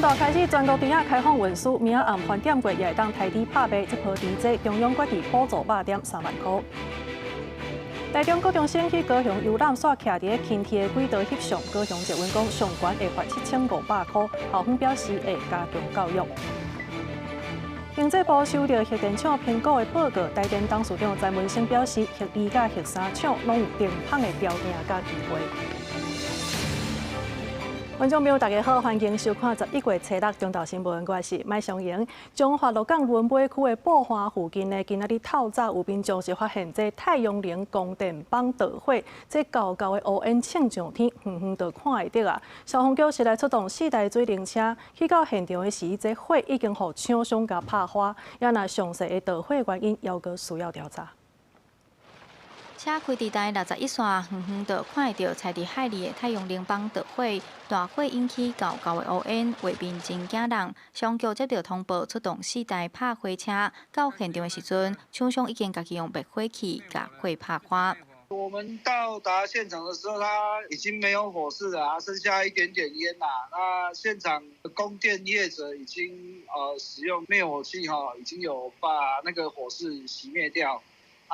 大开始全国除了开放运输，明仔暗饭点过也会当台底拍卖，这波地价中央决定补助肉点3万块。台中高中生去高雄游览所徛伫轻铁的轨道翕相，高雄捷运讲上悬会罚7500块，校方表示会加强教育。经济部收到核电厂评估的报告，台电董事长詹文生表示，核2甲核3厂拢有电芳的条件甲机会。观众朋友，大家好，欢迎收看11月7日中昼新闻，我是麦尚莹。中华鹿港仑尾区的宝华附近呢，今仔日透早有民众是发现这太阳能供电棒导火，这高高的乌烟冲上天，远远就看会到啊。消防局是来出动4台水灵车，去到现场的时，这火已经互厂商甲拍花，也那详细的导火原因，还阁需要调查。车开伫台61线，远远就看到踩伫海里的太阳能棒导火，大火引起高高的乌烟，画面真惊人。消防局接到通报，出动4台拍火车到现场的时阵，厂商已经家己用灭火器甲火拍花。我们到达现场的时候，它已经没有火势了，剩下一点点烟啦。那现场的供电业者已经使用灭火器已经有把那个火势熄灭掉。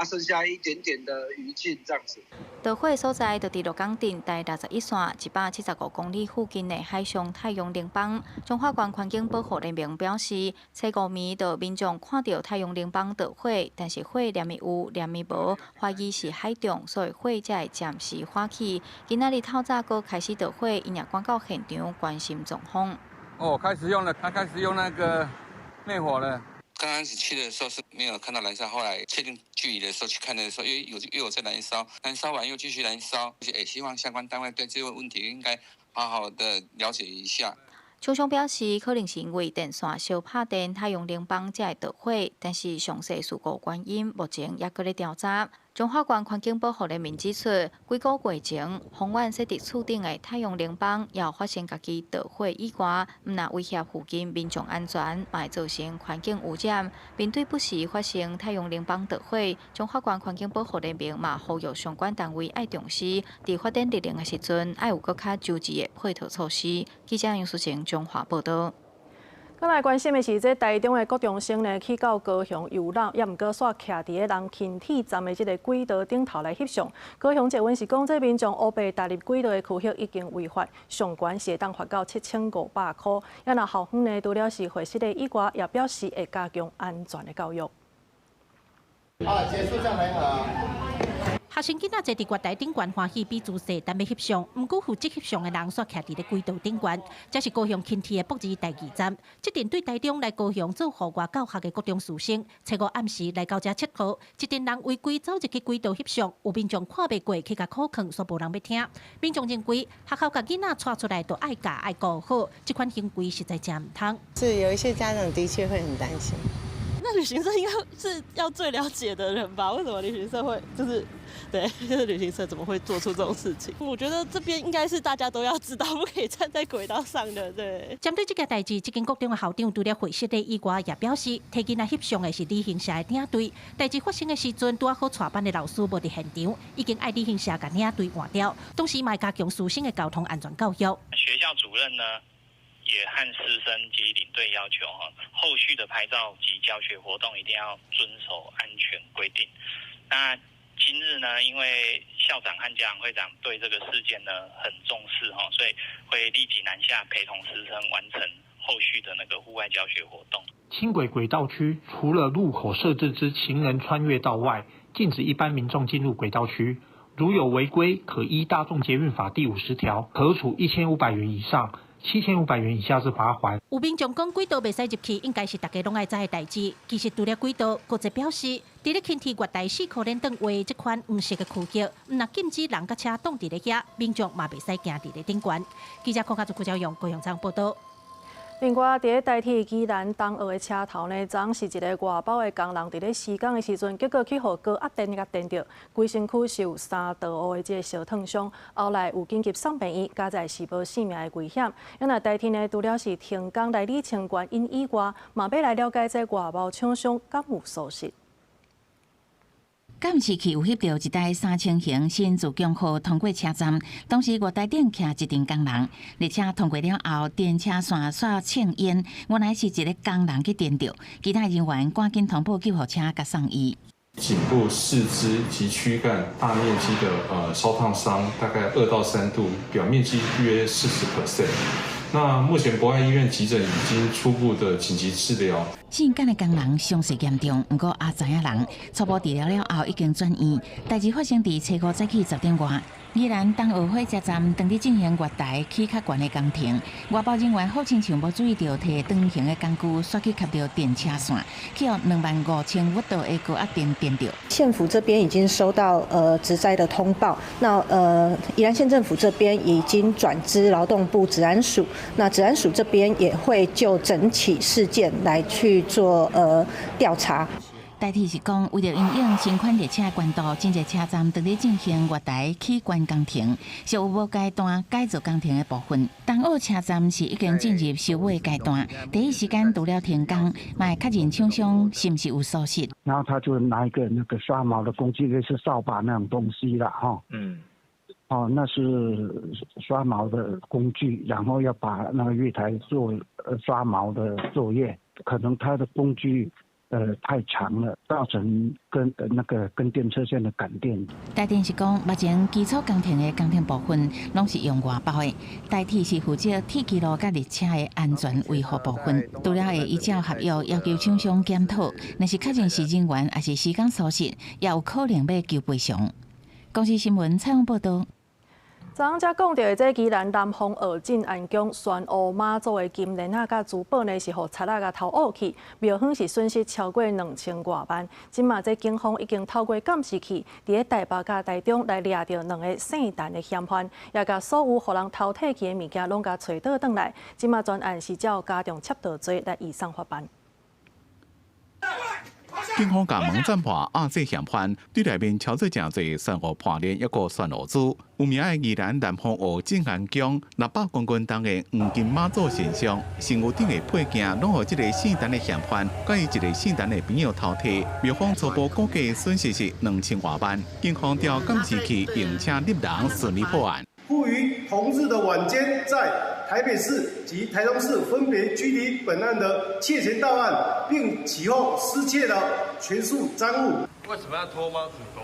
剩下一点点的余烬这样子。导火的所在就伫鹿港镇台61线175公里附近的海上太阳能棒。中华县环境保护人员表示，初5暝就民众看到太阳能棒导火，但是火念咪有念咪无，怀疑是海中，所以火才会暂时化起。今仔日透早阁开始导火，因也赶到现场关心状况。开始用了，他开始用那个灭火了。刚开始去的时候是没有看到燃烧，后来确定距离的时候去看的时候，又有在燃烧，燃烧完又继续燃烧，也希望相关单位对这个问题应该好好的了解一下。厂商表示，可能是因为电线烧拍电太阳能棒才会导火，但是详细事故原因目前也搁咧调查。中华县环境保护人员指出，几个月前，宏远设伫厝顶的太阳能棒，也发现家己导火意外，毋但威胁附近民众安全，嘛会造成环境污染。面对不时发生太阳能棒导火，中华县环境保护人员嘛呼吁相关单位爱重视，伫发电力量的时阵，爱有更较周知的配套措施。记者杨淑成中华报道。咱来关心的是，这台中的高中生呢，去到高雄游览，也毋过煞徛伫个人轻铁站的这个轨道顶头来翕相。高雄捷运是讲，这民众乌白踏入轨道的区域已经违法，上悬是会当罚到7500块。也那校方呢，除了是会室的以外，也表示会加强安全的教育。好，结束上来好。学生囡仔坐伫月台顶悬欢喜比姿势，但要翕相，毋过负责翕相的人煞徛伫咧轨道顶悬。这是高雄轻铁的北二第2站。这阵对台中来高雄做户外教学的高中师生，初5暗时来到这切号，一群人违规走入去轨道翕相，有民众看袂过去甲苦劝，煞无人要听。民众认为学校甲囡仔带出来都爱教爱顾好，这款行为实在真唔通。是有一些家长的确会很担心。那旅行社应该是要最了解的人吧？为什么旅行社会就是旅行社怎么会做出这种事情？我觉得这边应该是大家都要知道，不可以站在轨道上的。对。针对这个代志，这间高中的校长除了会室的以外，也表示，提囡仔翕相的是旅行社的领队。代志发生的时阵，拄好带班的老师无伫现场，已经爱旅行社甲领队换掉，同时嘛加强师生的交通安全教育。学校主任呢？也和师生及领队要求后续的拍照及教学活动一定要遵守安全规定。那今日呢，因为校长和家长会长对这个事件呢很重视所以会立即南下陪同师生完成后续的那个户外教学活动。轻轨轨道区除了路口设置之行人穿越道外，禁止一般民众进入轨道区。如有违规，可依大众捷运法第50条，可处1500元以上7500元以下之罚款。有民众讲轨道袂使入去，应该是大家拢爱知的代志。其实除了轨道，国际表示，伫咧轻铁月台4颗连灯位这款黄色的区域，毋若禁止人甲车挡伫咧遐，民众嘛袂使行伫咧顶悬。记者柯家做高用高雄站报道。另外，伫咧台铁宜兰东澳的车头呢，昨是一个外包的工人伫咧施工的时阵，结果去互高压电甲电着，规身躯受3道乌的这个烧烫伤，后来有紧急送病院，加在是无性命的危险。因为台铁呢，除了是停工来理清原因以外，嘛要来了解这外包厂商敢有疏失。监视器有翕到一台3000型新自强号通过车站，当时月台顶徛一群工人，列车通过了后，电车线煞呛烟，原来是一个工人去电着，其他人员赶紧通报救护车甲送医。颈部、四肢及躯干大面积的烧烫伤，大概2到3度，表面积约40%。那目前博爱医院急诊已经初步的紧急治疗。性感的工人伤势严重，不过也知影人初步治疗了后已经转院。代志发生伫初5早起10点外。宜兰东湖火车站当日进行月台起较悬的工程，外包人员好亲像无注意到摕长形的工具刷去卡到电车线，去互25000瓦的高压电电着。县府这边已经收到职灾的通报，那宜兰县政府这边已经转知劳动部治安署，那治安署这边也会就整起事件来去做调查。代替是讲，为了因应新款列车的关度，真侪车站当日进行月台起关工程，是有无阶段改造工程的部分。东澳车站是已经进入收尾阶段，第一时间除了停工，嘛确认厂商是不是有疏失。然后他就拿一个那个刷毛的工具，类似扫把那种东西啦，哈。那是刷毛的工具，然后要把那个月台做刷毛的作业，可能他的工具。太长了，造成跟电车线的感电。台电是讲，目前基础工程的工程部分拢是用外包的，代替是负责铁轨路甲列车的安全维护部分。除了会依照合约要求厂商检讨，若是确认是人员还是时间疏失，也有可能要求赔偿。公视新闻采访报道。昨昏才讲到，这宜兰南方二进安宫宣武妈祖的金链仔甲珠宝呢，是互贼仔甲偷挖去，庙方是损失超过2000多万。今嘛，这警方已经透过监视器，伫咧台北甲台中来抓到2个姓陈的嫌犯，也甲所有互人偷摕去的物件拢甲找倒转来。今嘛专案是照加重窃盗罪来移送法办。警方甲门侦破亚细嫌犯，对内面超做正侪宣武破裂一个宣武组。有名的宜兰南方澳镇安宫600公斤重的黄金妈祖神像，身躯顶的配件拢互这个姓陈的嫌犯，甲伊一个姓陈的朋友偷摕。庙方初步估计损失是2000多万。警方调监视器，并且立人顺利破案。故于同日的晚间，在台北市及台中市分别拘提本案的窃钱盗案，并起获失窃的全数赃物。为什么要偷猫子宫？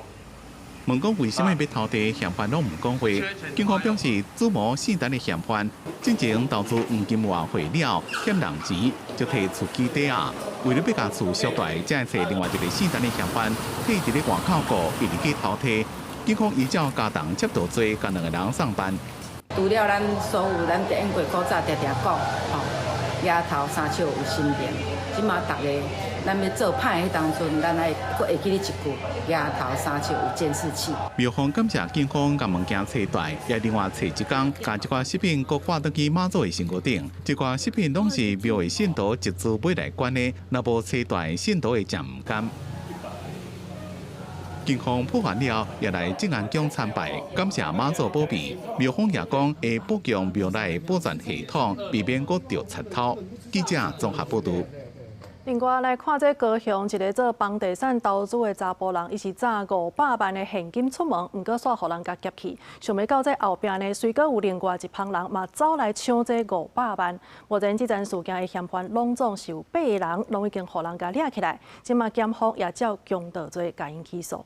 问讲为什么要偷摕，嫌犯拢唔讲话。警方表示，主谋姓陈的嫌犯之前投资黄金外汇了，欠人钱，就摕厝基底啊。为了要将厝缩大，才找另外一个姓陈的嫌犯，替伫咧外口过，一直去偷摕。警方依照加重窃盗罪，甲2个人上班。除了咱所有咱伫英国古早常常讲，丫头三笑有心病。即马大家咱要做歹迄当阵，咱爱搁会记你一句：丫头三笑有监视器。庙方感谢警方将物件找大，也另外找一工，将一寡饰品搁挂倒去妈祖的身躯顶。这寡饰品拢是庙的信徒一资买来管的，若无找大，信徒会真唔甘。警方破案了，也来镇安宫参拜，感谢妈祖保庇。庙方也讲会保强庙内的保全系统，避免搁着贼偷。记者综合报道。另外来看这高雄一个做房地产投资的查甫人，伊是诈500万的现金出门，毋过煞互人甲劫去。想要到这后壁呢，随搁有另外一帮人嘛走来抢这500万。目前这件事件的嫌犯拢总是有8个人，拢已经互人甲抓起来。今嘛检方也照强盗罪甲因起诉。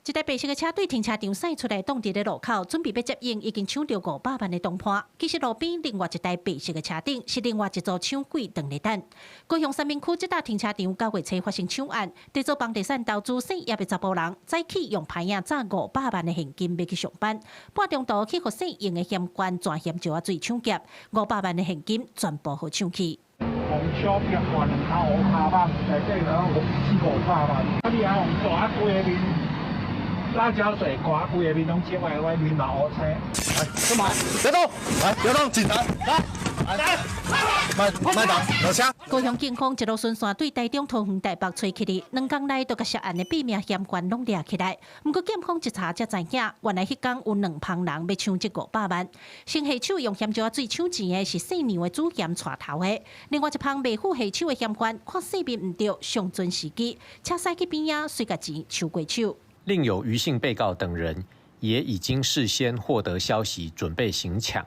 一台白色的车队停车场驶出来，挡伫咧路口，准备要接应已经抢到500万的同伴。其实路边另外一台白色的车顶是另外一组抢鬼等咧等。高雄三民区这搭停车场9月初发生抢案，在做房地产投资事业的查甫人，早起用牌影诈500万的现金要去上班，半中途去互姓用的嫌官抓嫌就罪抢劫，500万的现金全部互抢去。红小撇换头下巴，内底然后400-500万，你还用大规个面。辣椒水刮规个面拢清来，外面老黑青。来，干嘛？别动！来，别动！警察来。麦打，落车。高雄警方一路顺线对台中桃园台北吹起哩，2天内就甲涉案的秘密嫌犯拢抓起来。不过检方一查才知影，原来迄天有2帮人要抢这500万。先下手用嫌石水抢钱的是姓牛的主嫌带头的，另外一旁未付下手的嫌犯，看性别唔对，上准时机，车驶去边仔，随甲钱抢过手。另有余姓被告等人也已经事先获得消息，准备行抢，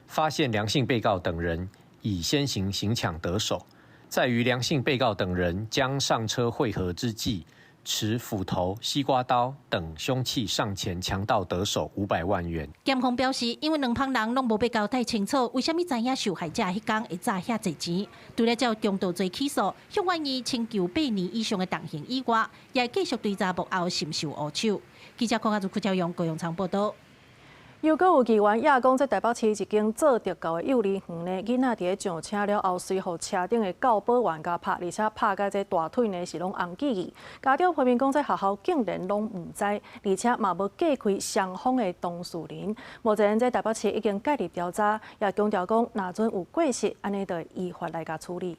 发现梁姓被告等人已先行行抢得手。在于梁姓被告等人将上车会合之际，持斧头、西瓜刀等凶器上前强盗得手500万元。检方表示，因为2帮人拢无被交代清楚，为什么知影受害者迄天会诈遐侪钱？除了照重大罪起诉，向愿意请求8年以上的重刑以外，也继续对查幕后深受污手。记者柯嘉用高永昌报道。又阁有议员也讲，在台北市一间做特教的幼儿园呢，囡仔伫上车了后，随互车顶的教保员甲拍，而且拍甲这大腿呢是拢红记记。家长批评讲，这学校竟然拢唔知，而且嘛无隔开双方的当事人。目前在台北市已经介入调查，也强调讲，若准有过失，安尼就会依法来甲处理。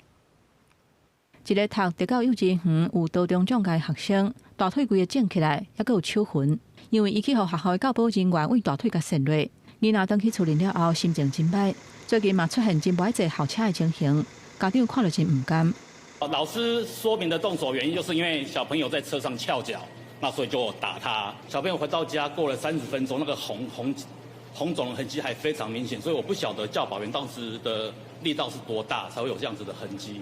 一个读特教幼稚园有多中障碍学生，大腿规个肿起来，还佫有手痕。因为伊去互学校的教保人员为大腿甲扇落，囡仔当去处理了后，心情真歹。最近嘛出现真无爱坐校车的情形，家长看了真唔甘。老师说明的动手原因，就是因为小朋友在车上翘脚，那所以就打他。小朋友回到家过了30分钟，那个红肿的痕迹还非常明显，所以我不晓得教保员当时的力道是多大，才会有这样子的痕迹。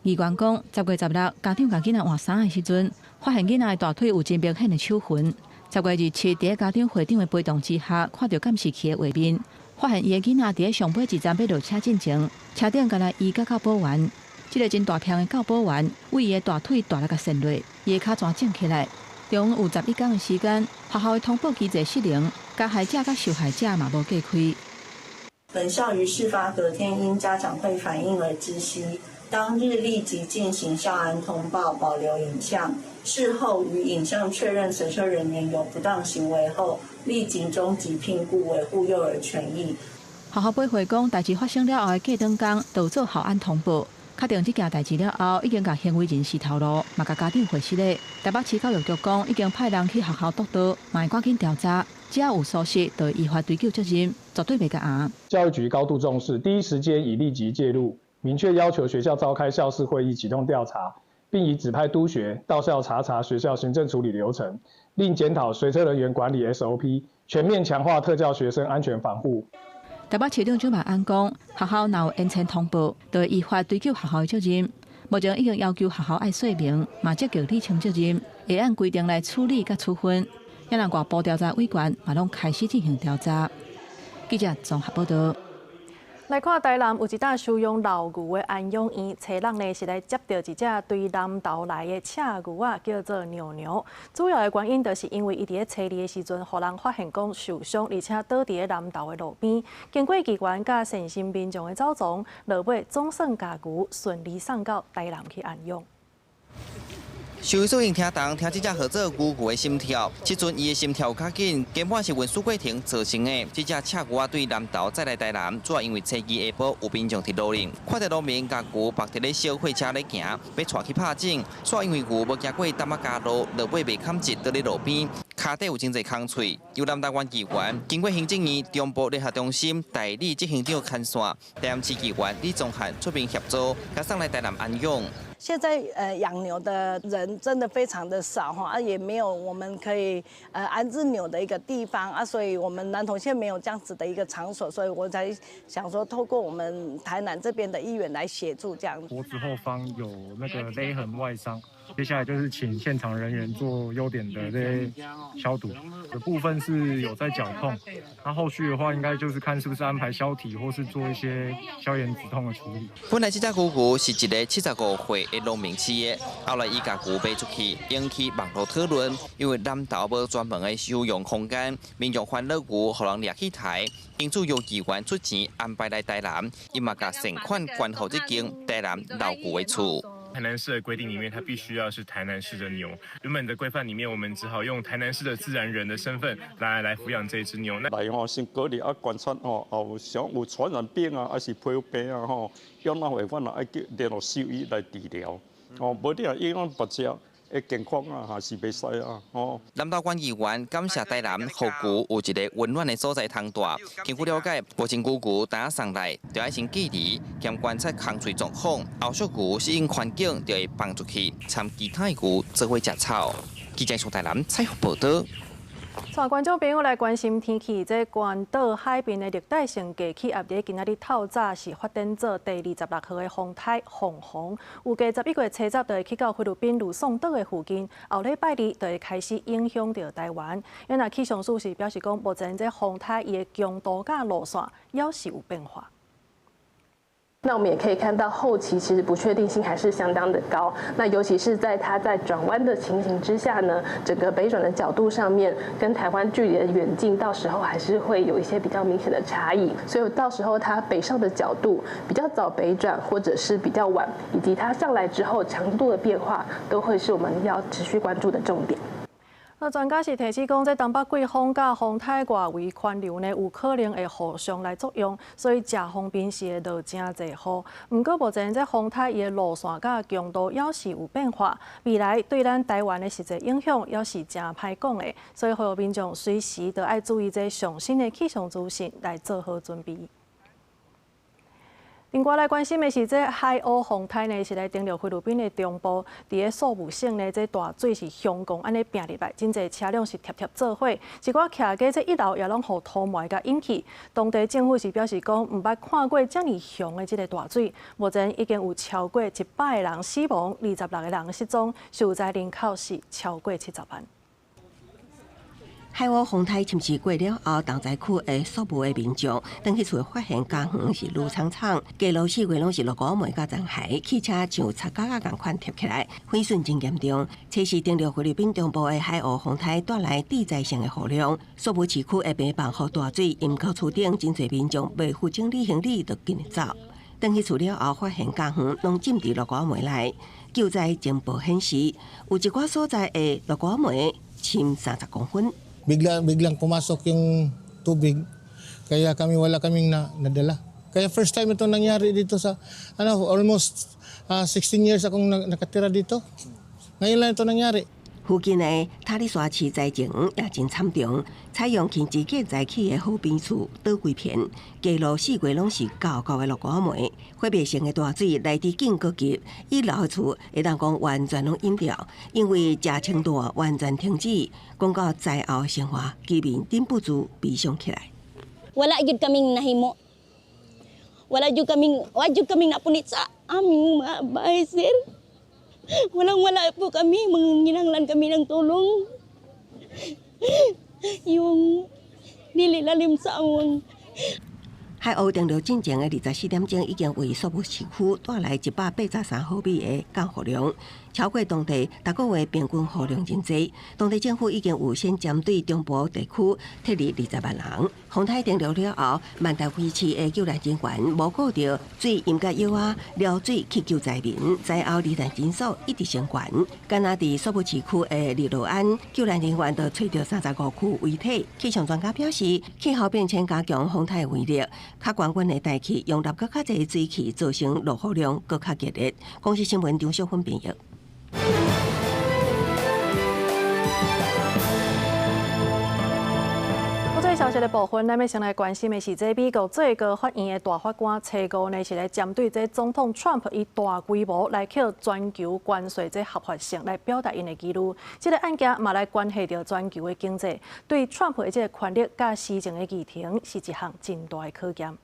议员讲，10月16日，家长甲囡仔换衫的时阵，发现囡仔的大腿有真明显的手痕。10月27日，伫家长会长的陪同之下，看到监视器的画面，发现伊的囡仔伫上尾一站要落车进前，车顶敢若伊甲教保员，这个真大片的教保员为伊的大腿大力甲扇落，伊的脚全肿起来。中有11天的时间，学校的通报机制失灵，加害者甲受害者嘛无隔开。本校于事发隔天因家长会反映而知悉，当日立即进行校安通报，保留影像。事后于影像确认随车人员有不当行为后，立即终止聘雇，维护幼儿权益。学校驳回讲，代志发生了后的隔顿天，就做校安通报，确定这件代志了后，已经甲行为人士透露，嘛甲家长会失礼。台北市教育局讲，已经派人去学校督导，嘛会赶紧调查，只要有疏失，就依法追究责任，绝对袂甲硬。教育局高度重视，第一时间已立即介入，明确要求学校召开校事会议，启动调查。并已指派督学到校查学校行政处理流程，另检讨随车人员管理 SOP， 全面强化特教学生安全防护。台北市长蒋万安讲，学校若有延前通报，就会依法追究学校的责任。目前已经要求学校爱说明，嘛积极厘清责任，会按规定来处理甲处分。也让外部调查委员嘛拢开始进行调查。记者综合报道。来看台南有一搭收养老牛的安养院，找人呢是来接到一只对南投来的赤牛啊，叫做牛牛。主要的原因就是因为伊伫咧找你的时阵，互人发现讲受伤，而且倒伫咧南投的路边。经过机关甲善心民众的走踪，落尾总算甲牛顺利送到台南去安养。收容所因听筒听这只合作牛的心跳，即阵伊的心跳较紧，根本是运输过程造成的。这只赤牛对南投再来台南，主要因为初二下晡有民众伫路顶，看到路面甲牛绑伫咧小货车咧行，要带去拍诊，煞因为牛无行过淡仔加路，落尾袂堪直倒咧路边，骹底有真侪空喙。由南投县议员经过行政院中部联合中心代理执行长牵线，台南市议员李宗翰出面协助，甲送来台南安养。现在养牛的人真的非常的少哈，也没有我们可以安置牛的一个地方啊，所以我们南投县没有这样子的一个场所，所以我才想说透过我们台南这边的议员来协助这样。脖子后方有那个勒痕外伤，接下来就是请现场人员做优点的这些消毒的部分是有在绞痛，那后续的话应该就是看是不是安排消体或是做一些消炎止痛的处理。本来这只牛是一个75岁的农民饲的，后来伊甲牛卖出去，引起网络讨论。因为南投无专门的收容空间，民众欢乐牛，互人掠去抬，因此由议员出钱安排来台南，伊嘛甲善款捐予这间台南老牛的厝。台南市的规定里面，它必须要是台南市的牛。原本的规范里面，我们只好用台南市的自然人的身份来抚养这只牛。来先隔离观察想有传染病还是皮肤病要那会反来联络兽医来治疗。无你影响别只的健康还是袂使南投县议员感谢台南后古有一个温暖的所在通住。根据了解，保证牛打上来，就要先隔离，兼观察空水状况。后续牛适应环境，就会放出去，参其他牛做伙食草。记者从台南采访报道。带观众朋友来关心天气，这关岛海边的热带性低气压在今仔日透早是发展做第26号的风台凤凰，预计11月初10就会去到菲律宾卢宋岛的附近，后礼拜2就会开始影响到台湾。因为气象署是表示讲，目前这风台伊的强度甲路线也是有变化。那我们也可以看到，后期其实不确定性还是相当的高。那尤其是在它在转弯的情形之下呢，整个北转的角度上面跟台湾距离的远近，到时候还是会有一些比较明显的差异。所以到时候它北上的角度比较早北转，或者是比较晚，以及它上来之后强度的变化，都会是我们要持续关注的重点。专家是提示讲，这东北季风甲风台外围环流呢，有可能会互相来作用，所以食方面是会落真侪雨。不过目前这风台伊的路线甲强度也是有变化，未来对咱台湾的实际影响也是真歹讲的，所以呼吁民众随时都要注意这上新的气象资讯，来做好准备。另外来关心的是，这海鸥风台呢是来登陆菲律宾的中部，伫个宿务省呢，这大水是凶降安尼拼入来，真侪车辆是贴贴做伙，一寡徛在这一楼也拢互土霾甲引起。当地政府是表示讲，毋捌看过遮尔凶的这个大水，目前已经有超过100个人死亡，26个人失踪，受灾人口是超过70万。海鸥风台侵袭过了后，东寨区的宿务的民众，登去厝发现家园是绿苍苍，街路四围拢是落雨梅甲残骸，汽车像擦胶啊共款贴起来，毁损真严重。测试登陆菲律宾中部的海鸥风台带来地灾性的雨量，宿务市区的平房和大水，因到厝顶真侪民众未负整理行李，就紧走。登去厝了后，发现家园拢浸伫落雨梅内。救灾情报显示，有一寡所在的落雨梅深30公分。Biglang pumasok yung tubig, kaya wala kaming nadala. Kaya first time ito nangyari dito sa almost 16 years akong nakatira dito. Ngayon lang ito nangyari. 附近的塔里沙市灾情也真惨重，采用轻自己载起的好边厝倒规片，街路四围拢是高高的落雨梅，毁灭性的大水来得紧过急，一楼的厝会当讲完全拢淹掉，因为食程度完全停止，讲到灾后生活，居民忍不住悲伤起来。Wala jud kaming nahimo. Wala jud kaming napunit sa aming mga bahay, sir. Walang-wala po kami, manginanglan kami ng tulong. Yung nililalim sa among 海鸥登陆进前的24点钟，已经为宿务市区带来183毫米的降雨量，超过当地逐个月平均雨量真济。当地政府已经有先针对中部地区撤离20万人。风台登陆了后，万达飞市的救援人员无顾到水淹甲药啊，撩水去救灾民，灾后罹难人数一直升悬。敢若伫宿务市区的利罗安，救援人员就找到35具遗体。气象专家表示，气候变迁加强风台的威力。较悬温的大气容纳更较侪水汽，造成落雨量更较激烈。公司新闻张秀芬编译。最消息的部分，咱要先来关心的是，这美国最高法院的大法官初五呢，是来针对这总统 Trump 以大规模来去全球关税这合法性来表达因的疑虑。这个案件嘛来关系到全球的经济，对 Trump 的这个权力甲施政的议程是一项真大的考验。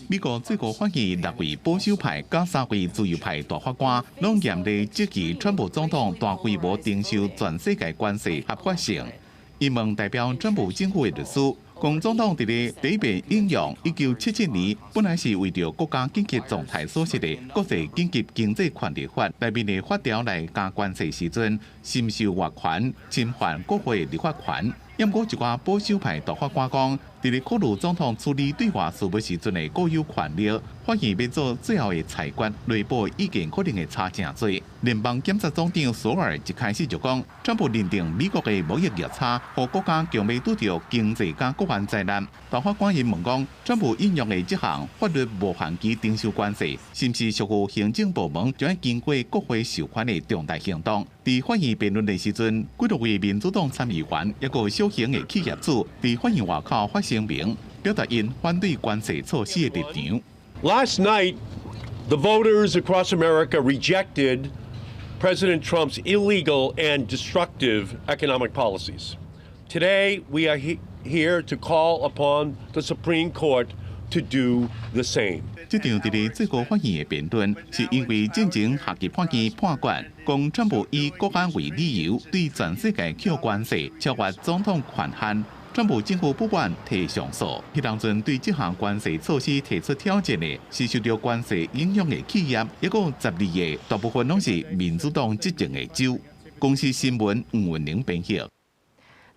美国最高法院6位保守派甲3位自由派大法官，拢严厉质疑川普总统大规模征收全世界关税合法性。因问代表川普政府的律师，共总统伫咧第一遍引用1977年本来是为着国家紧急状态所设的国际紧急经济权利法内面的法条来加关税时阵，深受越权，侵犯国会立法权。不过一寡保守派大法官讲，伫咧考虑总统处理对华事务时阵的固有权力，发现要做最后的裁决，内部意见可能会差真多。联邦检察总长索尔一开始就讲，川普认定美国的贸易逆差，和国家将要拄到经济加国安灾难。大法官因问讲，川普引用的这项法律无限期征收关税，是不是属于行政部门将要经过国会授权的重大行动？伫法院辩论的时阵，几多位民主党参议员一个小型的企业主伫法院外口发声明，表达因反对关税措施的立场。Last night, the voters across America rejected President Trump's illegal and destructive economic policies. Today, we are here to call upon the Supreme Court to do the same. 这场伫咧最高法院的辩论，是因为进前下级判决判决，讲川普以国安为理由对全世界扣关税，超越总统权限。川普政府不愿提上诉，迄当阵对这项关税措施提出挑战的，是受到关税影响的企业，一个12个，大部分拢是民主党执政的州。公司新闻吴文玲编辑。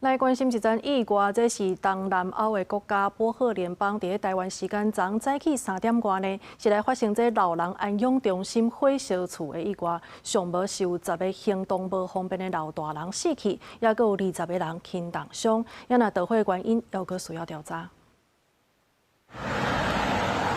来关心一阵意外，这是东南欧的国家波赫联邦，伫台湾时间昨早起3点外呢，是来发生这老人安养中心火烧厝的意外，上无是有10个行动无方便的老大人死去，也阁有20个人轻重伤，也那导火原因还阁需要调查。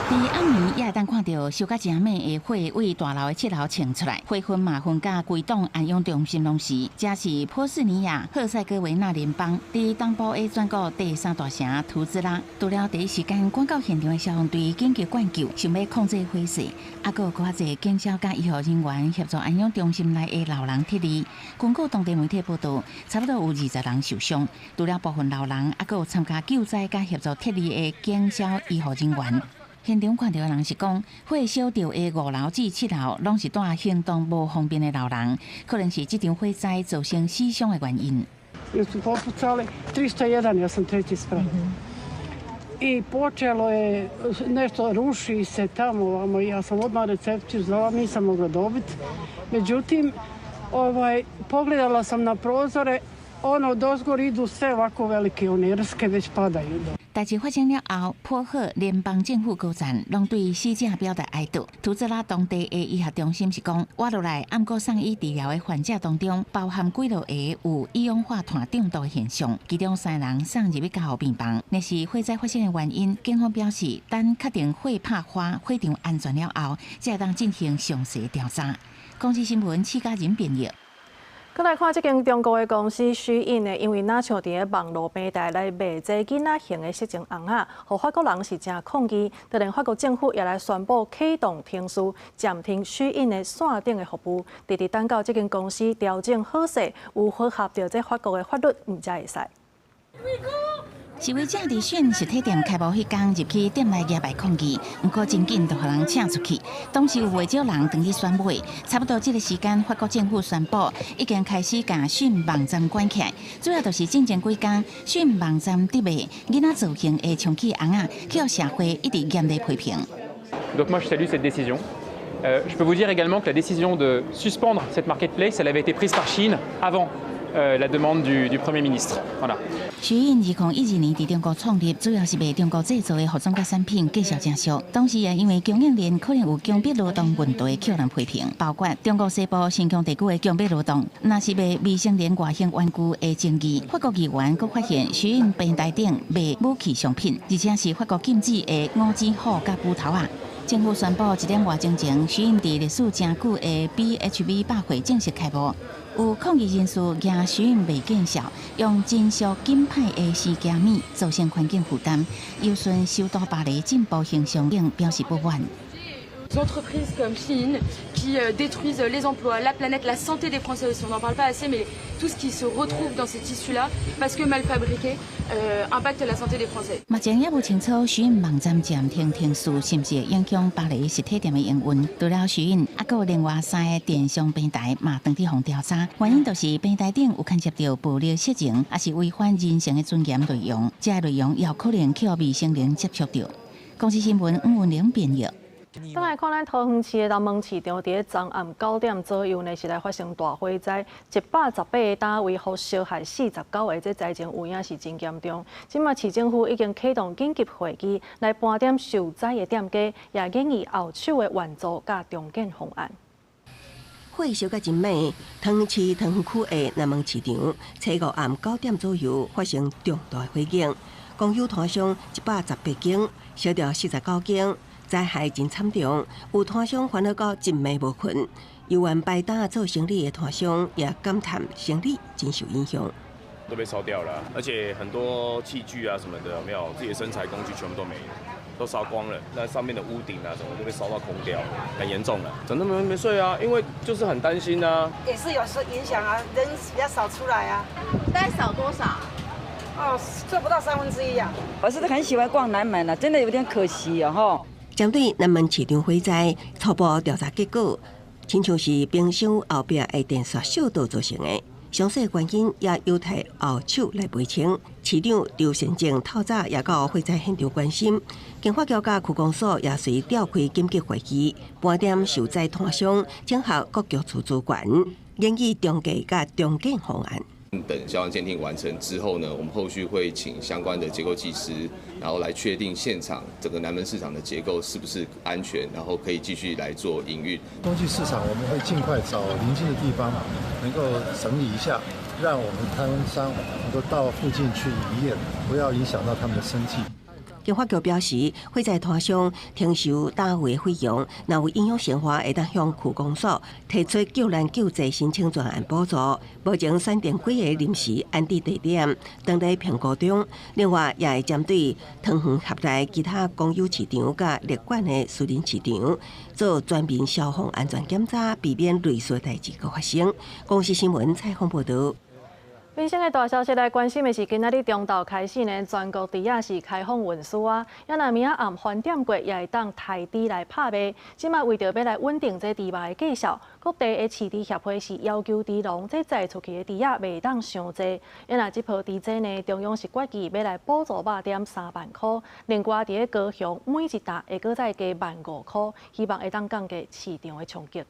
伫暗暝也会当看到烧甲真美的火为大楼的7楼冲出来，火分嘛分甲规栋安养中心拢是。这是波斯尼亚赫塞哥维那联邦伫东部的全国第3大城图兹拉。除了第一时间赶到现场的消防队紧急灌救，想要控制火势，还阁有偌济警消甲医护人员协助安养中心内的老人撤离。根据当地媒体报道，差不多有20人受伤，除了部分老人，还阁有参加救灾甲协助撤离的警消医护人员。现场看到的人是讲，火烧到的5楼至7楼，拢是住行动无方便的老人，可能是这场火灾造成死伤的原因。Su popucali 301, ja sam 3. sprat. I počelo je nešto ruši se tamo, ja sam odmah recepciju zvala, nisam mogla dobiti. Međutim, pogledala sam na prozore, dozgor idu sve ovako velike rske, već padaju. 代志发生了后，波赫联邦政府高层拢对死者表达哀悼。图兹拉当地的医学中心是讲，挖落来暗过送医治疗的患者当中，包含几多个有一氧化碳中毒的现象，其中3人送入去加护病房。那是火灾发生的原因，警方表示，等确定火拍花、火场安全了后，才会当进行详细调查。公司新闻戚家人编译。再来看这间中国的公司虚印呢，因为哪像伫咧网络平台来卖这囡仔型的色情红仔，互法国人是真抗议。当然，法国政府也来宣布启动停诉，暂停虚印的线顶的服务，直直等到这间公司调整好势，有符合到这法国的法律，唔才会使。示威者伫选实体店开幕迄天入去店内举牌抗议，不过真紧就互人请出去。当时有袂少人等去选买，差不多这个时间，法国政府宣布已经开始将讯网站关起来，主要就是进前几天讯网站伫卖囡仔造型的充气红仔，去互社会一直严厉批评。Donc moi je salue cette décision. Je peux vous dire également que la décision de suspendre cette marketplace, elle avait été prise par Chine avant. La demande du Premier ministre. Voilà. 虚印2012年伫中国创立，主要是卖中国制造的服装甲产品，绩效正俗。当时也因为供应链可能有强迫劳动问题，扣人批评，包括中国西部新疆地区的强迫劳动，若是卖未成年外形玩具的争议。法国议员佫发现虚印平台顶卖武器商品，而且是法国禁止的五指虎甲斧头啊。政府宣布1点外钟前，虚印伫历史真久的 BHV 百货正式开幕。有抗议人士惊虚印未见效，用真俗金派的丝加米造成环境负担，有顺首都巴黎进步形象等表示不满。Entreprises comme Shein qui détruisent les emplois, la planète, la santé des Français aussi. On n'en parle pas assez, mais tout ce qui se retrouve dans ces tissus-là, parce que mal fabriqués, impacte la santé des Français. 目前也无清楚虚印网站暂停停诉是不是影响巴黎实体店的营运。除了虚印，还有另外3个电商平台嘛当地互调查，原因就是平台顶有牵涉到暴力色情，还是违反人性的尊严内容，这内容也有可能去未成年接触到。公司新闻吴文玲编译。等来看咱桃园市的南门市场，伫昨暗9点左右呢，是来发生大火灾，118个单位互烧害49个，这灾情有影是真严重。今麦市政府已经启动紧急会议，来盘点受灾的店家，也建议后手的援助甲重建方案。火烧甲真猛，桃园市桃园区的南门市场，初五暗9点左右发生重大火警，共有摊商118间，烧掉49间。灾害真惨重，有摊商烦恼到一暝无困，有原摆档做生意的摊商也感叹生意真受影响。都被烧掉了，而且很多器具啊什么的，没有自己的生产工具全部都没了，都烧光了。那上面的屋顶啊什么都被烧到空掉，很严重了。整都没睡啊，因为就是很担心啊。也是有时影响啊，人比较少出来啊。大概少多少？哦，做不到1/3啊。我是很喜欢逛南门啊，真的有点可惜哦吼。针对南门市场火灾，初步调查结果，亲像是冰箱后壁的电线烧到造成的，详细原因也由替后手来赔清。市长刘贤正透早也到火灾现场关心，警方局甲区公所也随召开紧急会议，盘点受灾摊商，整合各局处主管，建议中介甲重建方案。等消防鉴定完成之后呢，我们后续会请相关的结构技师，然后来确定现场整个南门市场的结构是不是安全，然后可以继续来做营运。冬季市场我们会尽快找邻近的地方，能够整理一下，让我们摊商能够到附近去营业，不要影响到他们的生计。警方局表示，火灾摊商承受单位费用，若有影响生活，会当向区公所提出救难救济申请专案补助。目前选定几个临时安置地点，当在评估中。另外，也会针对桃园辖内其他公有市场甲列管的私人市场，做全面消防安全检查，避免类似代志搁发生。公视新闻采访报道。民生的大消息来关心的是，今仔日中昼开始呢，全国除了是开放运输啊，也若明仔暗饭店过也会当台猪来拍卖。即卖为着要来稳定这猪肉的价销，各地的饲猪协会是要求猪农这载出去的猪仔袂当伤济。因若这波猪仔呢，中央是决议要来补助肉点3万块，另外伫咧高雄每一担会搁再加15000块，希望会当降低市场的冲击。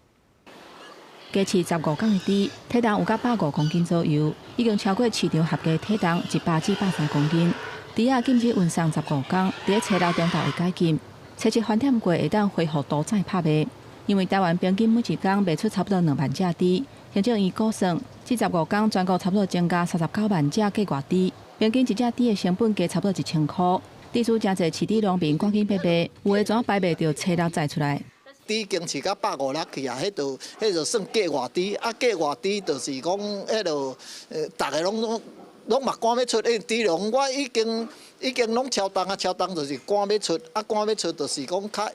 加持15公的猪，体重有到105公斤左右，已经超过市场合计体重100至130公斤。猪仔禁止运送15公，伫咧车道中道会解禁，初7饭店过会当恢复多载拍卖。因为台湾平均每一天卖出差不多2万只猪，行政院估算，这15公全国差不多增加39万只价外猪，平均一只猪的成本价差不多1000块。地主真侪饲猪农民赶紧拍卖，有的怎摆卖着车道载出来。猪经饲到150去啊，迄就算价外猪，啊价外猪就是讲迄就大家拢嘛赶要出，猪农我已经拢超重啊，超重就是赶要出，啊赶要出就是讲较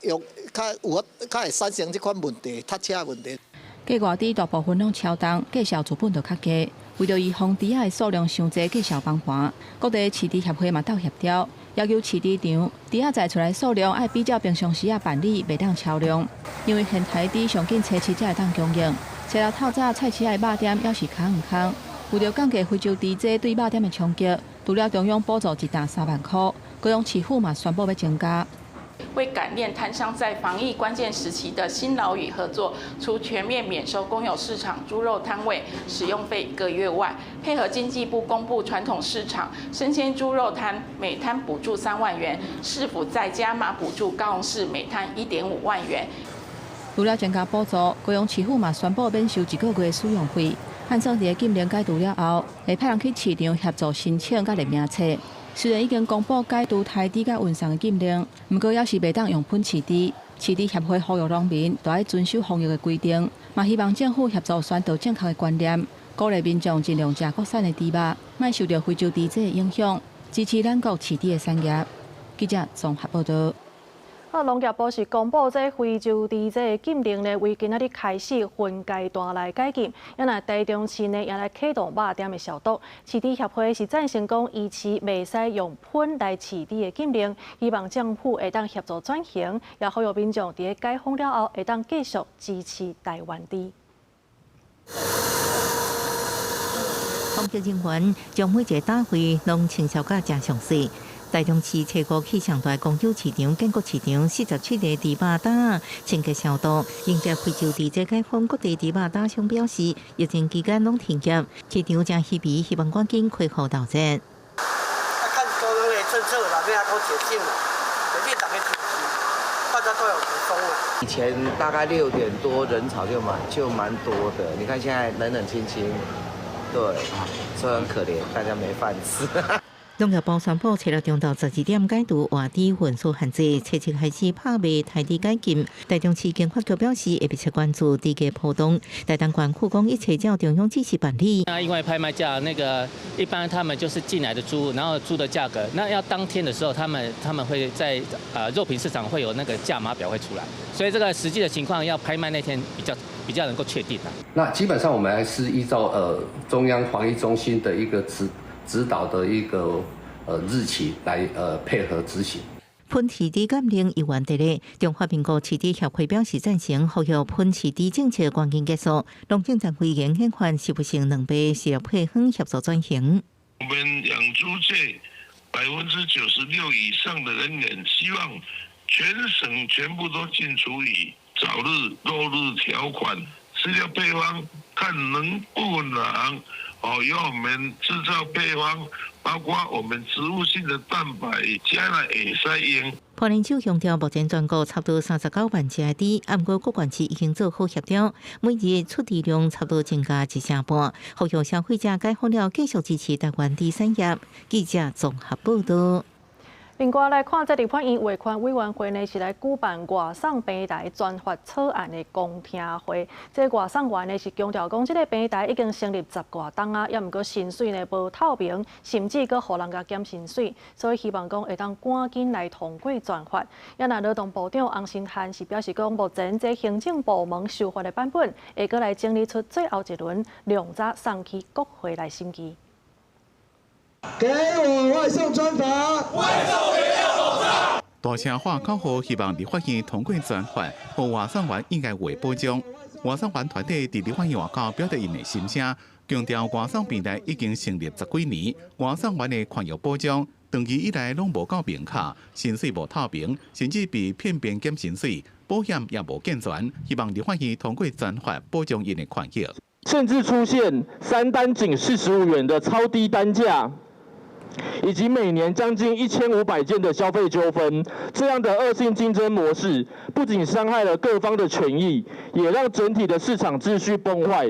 会产生这款问题，塞车问题。价外猪大部分拢超重，价销成本就较低。为着预防猪仔的数量伤济，价销崩盘，各地饲猪协会嘛斗协调，要求饲猪场猪仔载出来数量要比照平常时办理，袂当超量。因为现台猪上紧初7才会当供应，初6透早菜市仔的肉店也是空毋空。为着降低非洲猪这对肉店的冲击，除了中央补助一担3万块，高雄市府嘛宣布要增加。为感练摊商在防疫关键时期的辛劳与合作，除全面免收公有市场猪肉摊位使用费1个月外，配合经济部公布传统市场生鲜猪肉摊每摊补助3万元，市府再加码补助高雄市每摊1.5万元。除了增加补助，高雄市府嘛宣布免收1个月使用费，按算伫禁令解除了后，会派人去市场协助申请甲列名册。虽然已经公布解除台猪甲运送的禁令，不过也是袂当用喷饲猪。饲猪协会呼吁农民都要遵守防疫的规定，嘛希望政府协助宣导正确的观念，鼓励民众尽量食国产的猪肉，莫受到非洲猪这的影响，支持咱国饲猪的产业。记者综合报道。农业部是公布这非洲猪这禁令呢，为今仔日开始分阶段来解禁。也若台中市呢，也来启动肉店的消毒。饲猪协会是赞成讲，依期袂使用喷来饲猪的禁令，希望政府会当协助转型，也呼吁民众伫咧解封了后，会当继续支持台湾猪。防疫人员将每一个单位拢清扫甲正详细。台中市车库气象台公有市场、建国市场47个猪肉摊清洁消毒，迎接非洲地这解封各地猪肉摊商表示，疫情期间拢停业，市场正稀微，希望赶紧恢复斗阵。看中央的政策啦，咩都解禁了，解禁大家大家都有补充了。以前大概6点多人潮就蛮多的，你看现在冷冷清清，对，所以很可怜，大家没饭吃。农业部宣布，初六中到12点解除外地运输限制，初七开始拍卖台地解禁。台中市经发局表示，会密切关注地价波动。台东管区讲，一切照中央指示办理。那因为拍卖价一般他们就是进来的猪，然后猪的价格，那要当天的时候，他们会在肉品市场会有那个价码表会出来，所以这个实际的情况要拍卖那天比较能够确定的。那基本上我们还是依照中央防疫中心的一个指导的一个日期来配合执行。喷饲猪禁令依然伫咧，中华民国饲猪协会表示赞成，呼吁喷饲猪政策赶紧结束。农政单位严限款是不成两倍是要配合协助转型。我们养猪界96%以上的人员希望全省全部都进厨余，早日落日条款，饲料配方看能不能由我们制造配方，包括我们植物性的蛋白加了会使用。潘林châu强调，目前全国差不多39万只猪，不过各县市已经做好协调，每日出猪量差不多增加1成半。呼吁消费者解封了，继续支持台湾第三业。记者综合报道。另外来看，这立法院卫权委员会呢是来举办外送平台专法草案的公听会。这外送员呢是强调讲，这个平台已经成立10多档啊，也毋过薪水呢无透明，甚至阁互人家减薪水，所以希望讲会当赶紧来通过专法。也那劳动部长洪新汉是表示讲，目前这行政部门修法的版本，会阁来整理出最后一轮量早送去国会来审议。给我外送专法，外送也要保障。大声话口号，希望立法院通过专法，让外送员应该为保障。外送员团体伫立法院外口表达因的心声，强调外送平台已经成立10几年，外送员的权益保障长期以来拢无够明确，薪水无透明，甚至被骗变减薪水，保险也无健全。希望立法院通过专法，保障因的权益。甚至出现3单仅45元的超低单价。以及每年将近1500件的消费纠纷，这样的恶性竞争模式，不仅伤害了各方的权益，也让整体的市场秩序崩坏。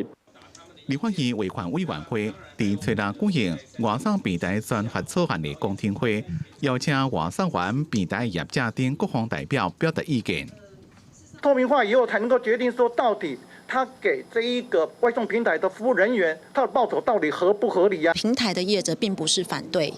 立法院卫权委员会伫初六举行外送平台专法草案的公听会，邀请外送员、平台业者等各方代表表达意见。透明化以后，才能够决定说到底。他给这一个外送平台的服务人员，他的报酬到底合不合理啊？平台的业者并不是反对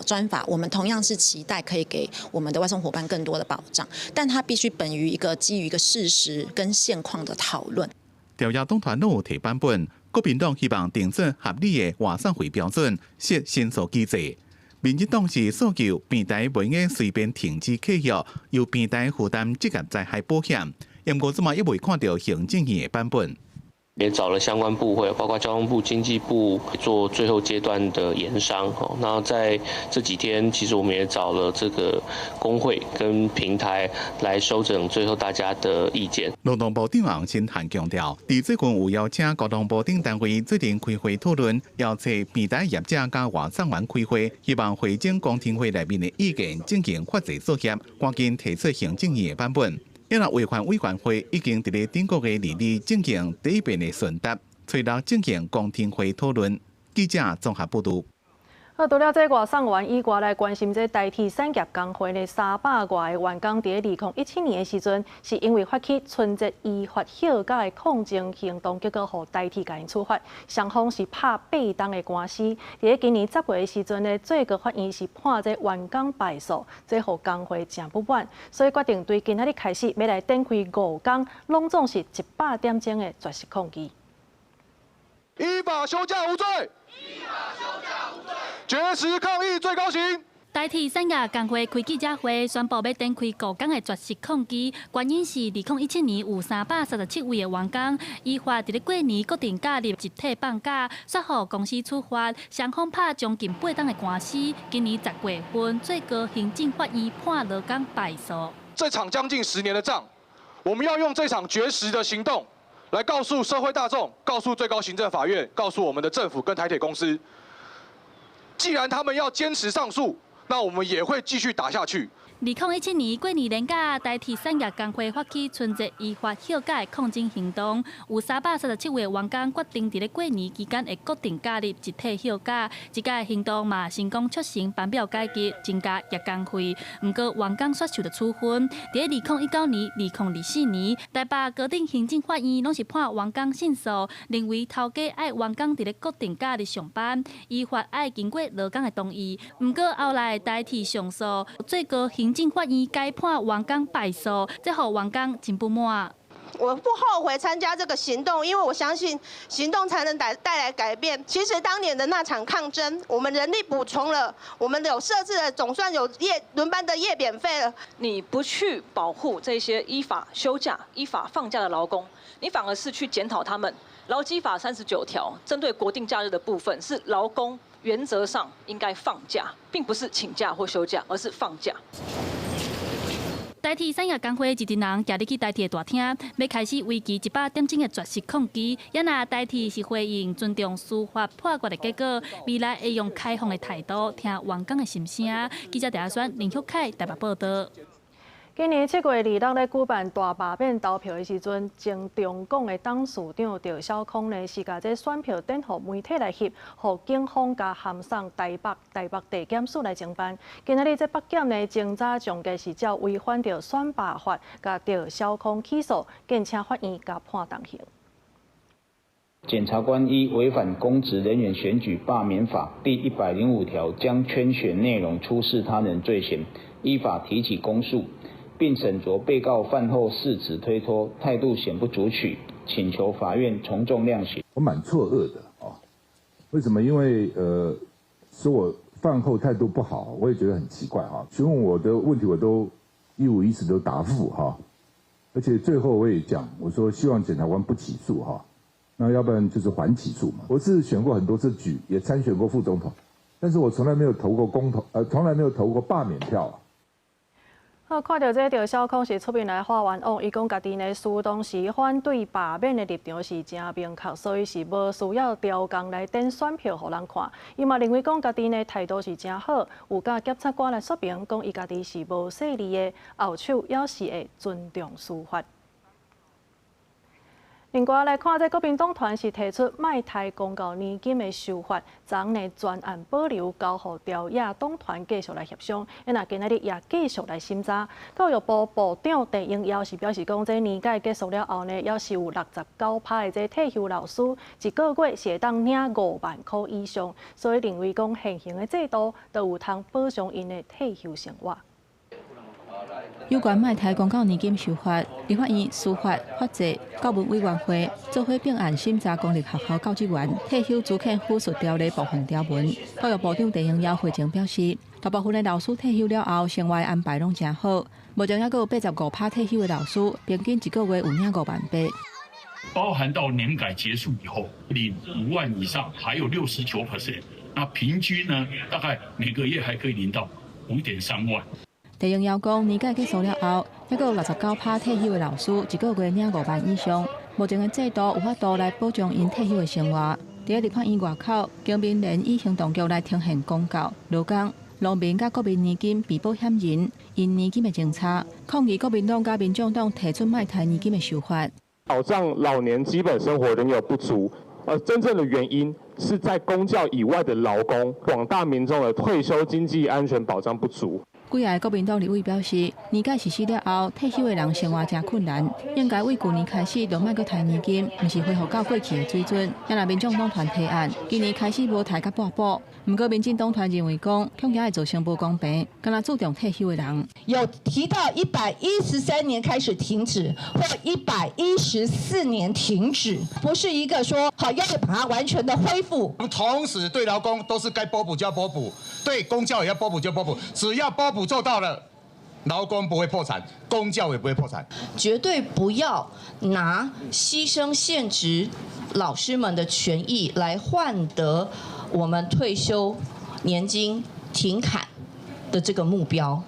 专法，我们同样是期待可以给我们的外送伙伴更多的保障，但它必须本于基于一个事实跟现况的讨论。调查党团有提版本，国民党希望定出合理的外送费标准，设申诉机制。民进党是诉求平台不应随便停止契约，由平台负担职业灾害保险。不过，这嘛也未看到行政院的版本。也找了相关部会，包括交通部、经济部做最后阶段的研商。那在这几天，其实我们也找了这个工会跟平台来收整最后大家的意见。劳动部长洪新汉强调，伫最近有邀请交通部等单位最近开会讨论，邀请平台业者甲外送员开会，希望会整公听会内面的意见进行法制作协，赶紧提出行政院的版本。因为卫权委员会已经伫咧顶个月2日进行第一遍的询答，初六进行公听会讨论。记者综合报道。除了这外送员以外，来关心这代替产业工会的300多个员工，伫2017年的时阵，是因为发起春节依法休假的抗争行动，结果互代替甲因处罚，双方是拍8档的官司。伫今年10月的时阵呢，最高法院是判这员工败诉，这互工会真不满，所以决定对今仔日开始要来展开5天，拢总是100点钟的绝食抗议。依法休假无罪，绝食抗议最高刑。台铁产业工会开记者会，宣布要展开雇工的绝食抗议，原因是2017年有337位的员工依法伫咧过年固定假日集体放假，说服公司处罚，双方拍将近8档的官司。今年10月份，最高行政法院判劳工败诉。这场将近10年的仗，我们要用这场绝食的行动，来告诉社会大众，告诉最高行政法院，告诉我们的政府跟台铁公司，既然他们要坚持上诉，那我们也会继续打下去。2017年过年连假，台铁产业工会发起春节依法休假的抗争行动，有337位员工决定伫咧过年期间的固定假日集体休假。这个行动嘛成功促成班表改革，增加夜工费。不过员工却受到处分。伫咧2019年、2024年，台北高等行政法院拢是判员工胜诉，认为头家爱员工伫咧固定假日上班，依法爱经过劳工的同意。不过后来台铁上诉，最高行政法院改判员工败诉，这让员工真不满。我不后悔参加这个行动，因为我相信行动才能带来改变。其实当年的那场抗争，我们人力补充了，我们有设置了，总算有轮班的夜免费了。你不去保护这些依法休假、依法放假的劳工，你反而是去检讨他们。劳基法39条针对国定假日的部分，是劳工原则上应该放假，并不是请假或休假，而是放假。台铁产业工会一群人行入去台铁大厅，要开始为期100点钟的绝食抗议。也若台铁是回应尊重司法判决的结果，未来会用开放的态度听员工的心声。记者陈选林旭凯台北报道。今年7月2日咧举办大罢免投票的时阵，前中共的董事长赵少康呢是甲这选票转互媒体来翕，互警方甲函送台北地检署来侦办。今仔日这北检呢，侦查上计是照违反着选罢法，甲赵少康起诉，建请法院甲判重刑。检察官依违反公职人员选举罢免法第105条，将圈选内容出示他人罪嫌，依法提起公诉。并审酌被告犯后誓词推脱，态度显不足取，请求法院从重量刑。我蛮错愕的啊，为什么？因为说我饭后态度不好，我也觉得很奇怪哈。询问我的问题，我都一五一十都答复哈，而且最后我也讲，我说希望检察官不起诉哈，那要不然就是缓起诉嘛。我是选过很多次举，也参选过副总统，但是我从来没有投过公投，从来没有投过罢免票啊。好，看到这赵少康是出面来发冤枉，伊讲家己呢，苏当时反对罢免的立场是真明确，所以是无需要调工来点选票互人看。伊嘛认为讲家己呢态度是真好，有甲检察官来说明，讲伊家己是无势利的，后手也是会尊重司法。另外来看，这国民党团是提出卖台公告年金的修法，昨呢专案保留，交予朝野党团继续来协商。那今仔日也继续来审查。教育部部长陈英也是表示讲，这年改结束了后呢，也是有69%的这退休老师一个月是会当领5万块以上，所以认为讲现行的制度都有通保障因的退休生活。有关卖台公告年金修法，立法院司法、法制、教育委员会做伙并案审查公立学校教职员退休资遣附属条例部分条文。教育部长陈英也会前表示，大部分的老师退休了后，生活安排拢真好，目前还有85%退休的老师，平均一个月有领58000。包含到年改结束以后，领5万以上，还有69%，那平均呢，大概每个月还可以领到5.3万。陈英也讲，年改结束了后，还有69%退休的老师，一个月领5万以上。目前的制度有法度来保障因退休的生活。伫立法院外口，公民联以行动局来呈现公告，劳工、农民甲国民年金被保险人因年金的政策，抗议国民党甲民众党提出卖台年金的修法，保障老年基本生活仍有不足，真正的原因是在公教以外的劳工，广大民众的退休经济安全保障不足。几个国民党立委表示，年改实施了后，退休的人生活真困难，应该为去年开始就莫阁提年金，毋是恢复到过去的水准。也让民众党团提案，今年开始无提甲半步。不过，民进党团认为讲，恐惊会造成不公平，敢若注重退休的人。有提到113年开始停止，或114年停止，不是一个说好要把它完全的恢复。同时对劳工都是该拨补就要拨补，对公教也要拨补就拨补，只要拨补做到了，劳工不会破产，公教也不会破产。绝对不要拿牺牲现职老师们的权益来换得我们退休年金停砍的这个目标。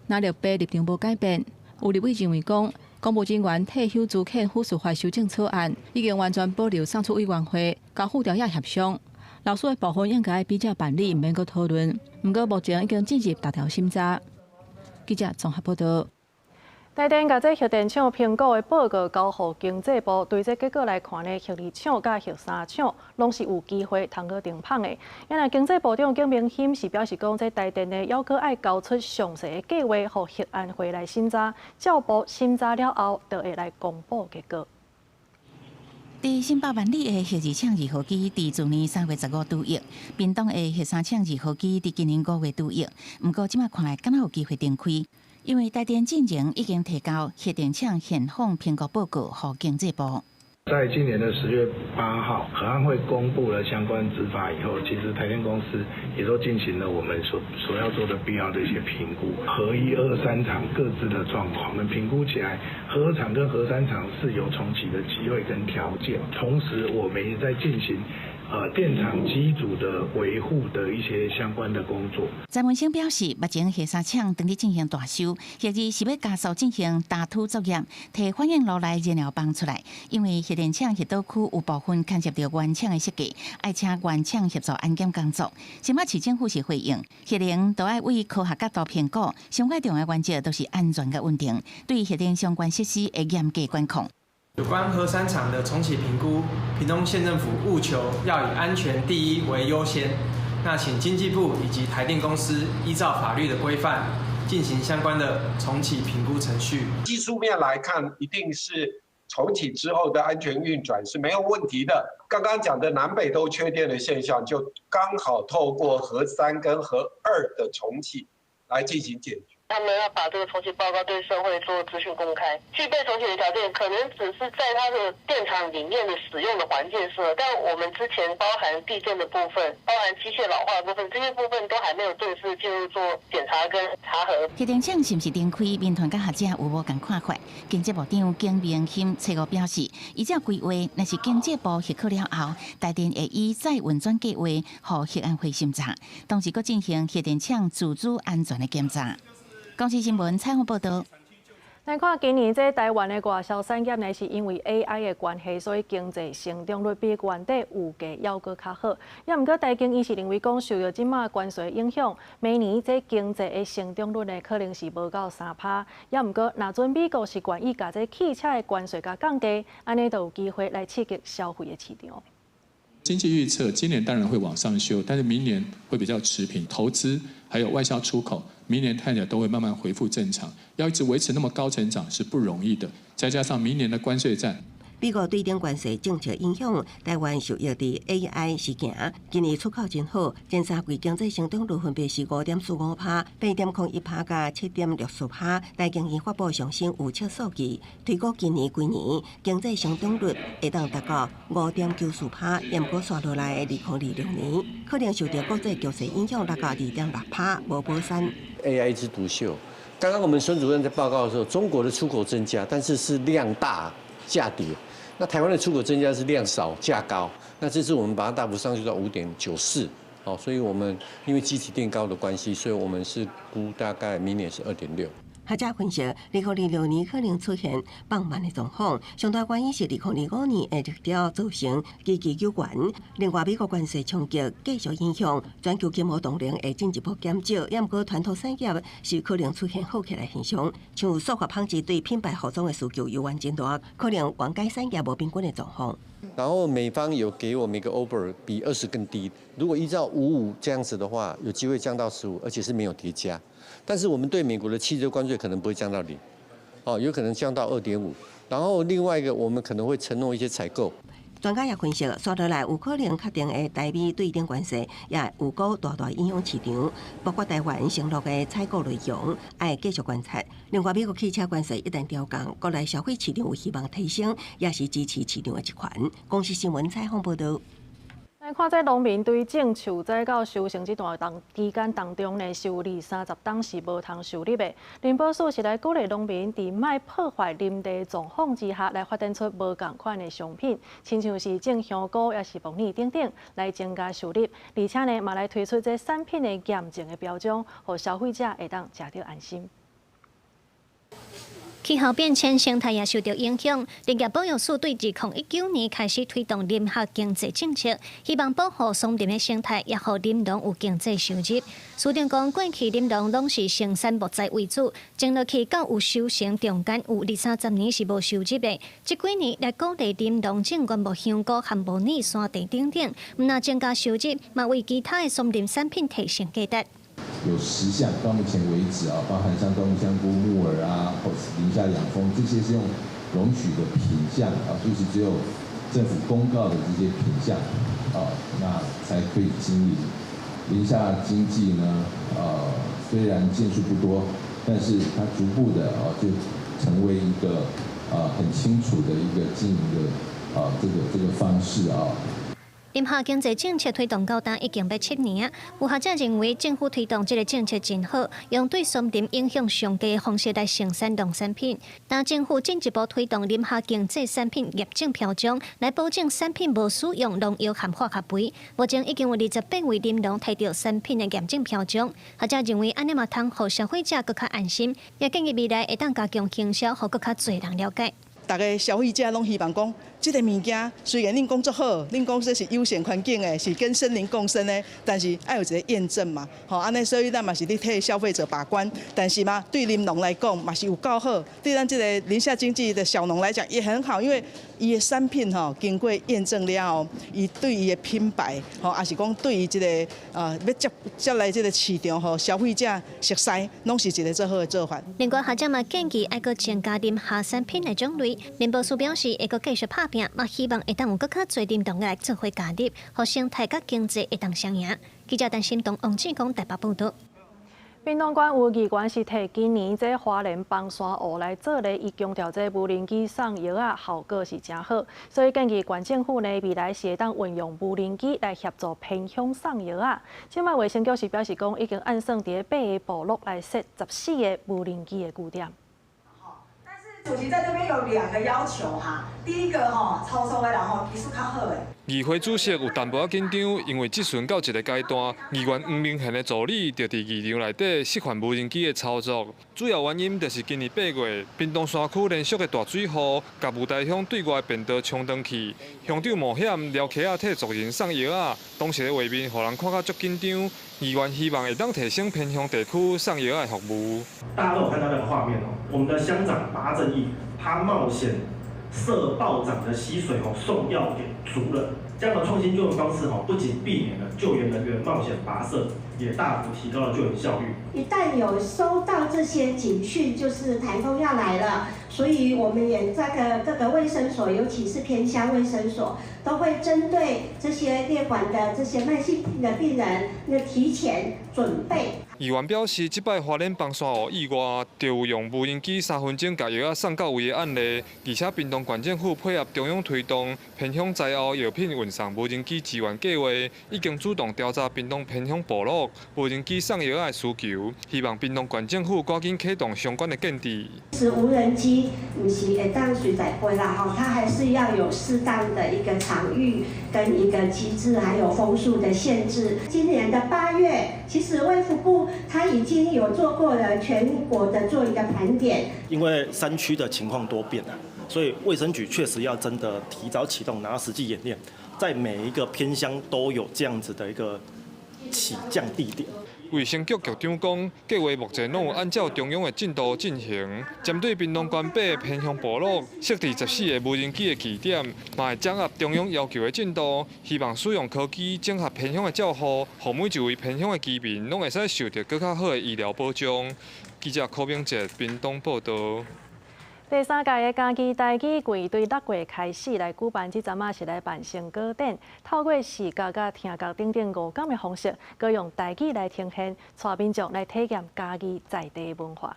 那绿白立场无改变，有立委认为讲，公务人员退休资遣附属法修正草案已经完全保留送出委员会，交副调也协商。老师的部分应该比较办理，唔免阁讨论。不过目前已经进入大条审查。记者综合报道。台电甲这核电厂评估的报告交予经济部，对这结果来看呢，核二厂甲核三厂拢是有机会通过定榜的。因为经济部长景明显是表示讲，这台电呢要阁爱交出详细的计划，予核安会来审查，教部审查了后，就会来公布结果。第新北万里的核二厂2号机，伫去年3月15除役；屏东的核三厂2号机，伫今年5月除役。不过，即马看来，敢若有机会重开。因为台电进前已经提交核电厂现况评估报告予经济部。在今年的10月8号，核安会公布了相关执法以后，其实台电公司也都进行了我们所要做的必要的一些评估，核1、2、3厂各自的状况，我们评估起来，核2厂跟核3厂是有重启的机会跟条件。同时，我们也在进行电厂机组的维护的一些相关的工作。詹文生表示，目前核三厂正在进行大修，核2是要加速进行打土作业，摕反应炉来燃料棒出来。因为核电厂核岛区有部分牵涉到原厂的设计，爱请原厂协助安检工作。新北市政府是回应，核能都爱为科学角度评估，上界重要原则都是安全甲稳定，对核电相关设施会严格管控。有关核三厂的重启评估，屏东县政府务求要以安全第一为优先。那请经济部以及台电公司依照法律的规范，进行相关的重启评估程序。技术面来看，一定是重启之后的安全运转是没有问题的。刚刚讲的南北都缺电的现象，就刚好透过核3跟核2的重启来进行解决。他们要把这个重启报告对社会做资讯公开，具备重启的条件，可能只是在它的电厂里面的使用的环境设，但我们之前包含地震的部分，包含机械老化的部分，这些部分都还没有正式进入做检查跟查核。核电厂是不是重开？民团甲学者有无共看法？经济部长景明显初五表示，依照规划，若是经济部核可了后，台电会以再运转计划，予核安会审查，同时阁进行核电厂自主安全的检查。公司新闻采访报道。咱看今年这台湾的外销产业呢，是因为 AI 的关系，所以经济成长率比原底预计要阁较好。也毋过台经伊是认为讲，受到即马关税影响，明年这经济的成长率呢，可能是无到3%。也毋过，若准美国是愿意甲这汽车的关税甲降低，安尼就有机会来刺激消费的市场。经济预测今年当然会往上修，但是明年会比较持平，投资还有外销出口，明年看起来都会慢慢恢复正常。要一直维持那么高成长是不容易的，再加上明年的关税战。美国对顶关税政策影响，台湾受益伫 AI 事件。今年出口真好，前3季经济成长率分别是5.45%、8.01%甲7.64%。台经已发布上升预测数据，推估今年规年经济成长率会当达到5.94%，也毋过刷落来的2026年，可能受到国际局势影响，达到2.6%，无保山。AI 一枝独秀。刚刚我们孙主任在报告的时候，中国的出口增加，但是量大价跌。那台湾的出口增加是量少价高，那这次我们把它大幅上修到5.94，所以我们因为基期垫高的关系，所以我们是估大概明年是2.6。学者分析，2026年可能出现放慢的状况，上大原因是2025年会直接造成基期救援。另外，美国关税冲击继续影响，全球经贸动能会进一步减少，也毋过传统产业是可能出现好起来现象，像塑化纺织对品牌服装的需求犹原真大，可能原该产业无平均的状况。然后美方有给我们一个 offer 比20更低，如果依照55这样子的话，有机会降到15，而且是没有叠加。但是我们对美国的汽车关税可能不会降到0，有可能降到2.5。然后另外一个，我们可能会承诺一些采购。专家也分析，刷落来有可能确定的台美对等关系，也有够大影响市场，包括台湾承诺的采购内容，要继续观察。另外，美国汽车关税一旦调降，国内消费市场有希望提升，也是支持市场的一环。公司新闻采访报道。来看这农民对种树栽到收成这段期间当中呢，受理30档是无通受理的。林保署是来鼓励农民在卖破坏林地状况之下，来发展出无同款的商品，亲像是种香菇也是木耳等等，来增加收入。而且呢，嘛来推出这产品的验证的标章，让消费者会当食到安心。气候变迁，生态也受到影响。林业保育署对2019年开始推动林学经济政策，希望保护松林的生态，也让林农有经济收入。署长讲，过去林农拢是生产木材为主，种落去到有收成，中间有20-30年是无收入的。这几年来鼓励林农种原木香菇和木耳、山地等等，唔但增加收入，嘛为其他的松林产品提升价值。有10项，到目前为止包含像端午香菇、木耳或是林下养蜂，这些是用容许的品项就是只有政府公告的这些品项那才可以经营。林下经济呢，虽然件数不多，但是它逐步的就成为一个很清楚的一个经营的这个方式林下经济政策推动到今已经要7年，有学者认为政府推动这个政策真好，用对森林影响上低的方式来生产农产品。但政府进一步推动林下经济产品验证标章，来保证产品无使用农药和化学肥。目前已经有28位林农摕到产品的验证标章。学者认为安尼嘛通让消费者更加安心，也建议未来会当加强倾销，让更加侪人了解。大家消费者拢希望讲，这个物件虽然恁工作好，恁讲这是优先环境的，是跟森林共生的，但是要有一个验证嘛，安尼所以咱嘛是咧替消费者把关。但是嘛，对林农来讲嘛是有够好，对咱这个林下经济的小农来讲也很好，因为伊的产品经过验证了后，伊对伊的品牌也是讲对于这个要接来这个市场消费者熟悉，拢是一个最好的做法。另外，学者嘛建议要搁增加林下产品的种类。林保署表示，会搁继续拍拼，嘛希望会当有搁较侪林农来做伙加入，互生态甲经济会当双赢。记者陈心东、王志光台北报道。屏东县有议员是摕今年这花莲邦山湖来做例，伊强调这无人机送药效果是真好，所以建议县政府呢未来是会当运用无人机来协助偏乡送药即摆卫生局是表示讲，已经按算伫8个部落来设14个无人机的据点。主席在这边有2个要求第一个操作的人技术较好的。议会主席有淡薄仔紧张，因为即阵到一个阶段，议员黄明贤的助理就伫议场内底示范无人机的操作。主要原因就是今年8月，屏东山区连续的大水雨，甲雾台乡对外的便道冲断去，乡长冒险撩起替族人送药当时的画面，互人看甲足紧张。议员希望会当提升偏乡地区送药的服务。大家都有看到那个画面我们的乡长拔正义，他冒险涉暴涨的溪水送药给族人，这样的创新救援方式不仅避免了救援人员冒险跋涉，也大幅提高了救援效率。一旦有收到这些警讯，就是台风要来了，所以我们也在各个卫生所，尤其是偏乡卫生所，都会针对这些列管的这些慢性病的病人，提前准备。议员表示，即摆花莲邦山湖以外，就有用无人机3分钟把药送到位的案例，而且屏东县政府配合中央推动偏乡在后药品运送无人机支援计划，已经主动调查屏东偏乡部落无人机送药的需求，希望屏东县政府赶紧启动相关的建制。是无人机不是会当随在飞啦它还是要有适当的一个场域跟一个机制，还有风速的限制。今年的8月，其实卫福部他已经有做过了全国的做一个盘点。因为山区的情况多变所以卫生局确实要真的提早启动，然后实际演练，在每一个偏乡都有这样子的一个起降地点。卫生局局长讲，计划目前拢有按照中央的进度进行。针对屏东关北偏乡部落设置14个无人机的据点，嘛会掌握中央要求的进度，希望使用科技整合偏乡的照护，让每一位偏乡的居民拢会使受到更较好的医疗保障。记者柯明哲，屏东报道。第3届的家己台语季对6月开始来举办，这阵是来办成果展，透过视觉甲听觉等等5种的方式，佮用台语来呈现，带民众来体验家己在地文化。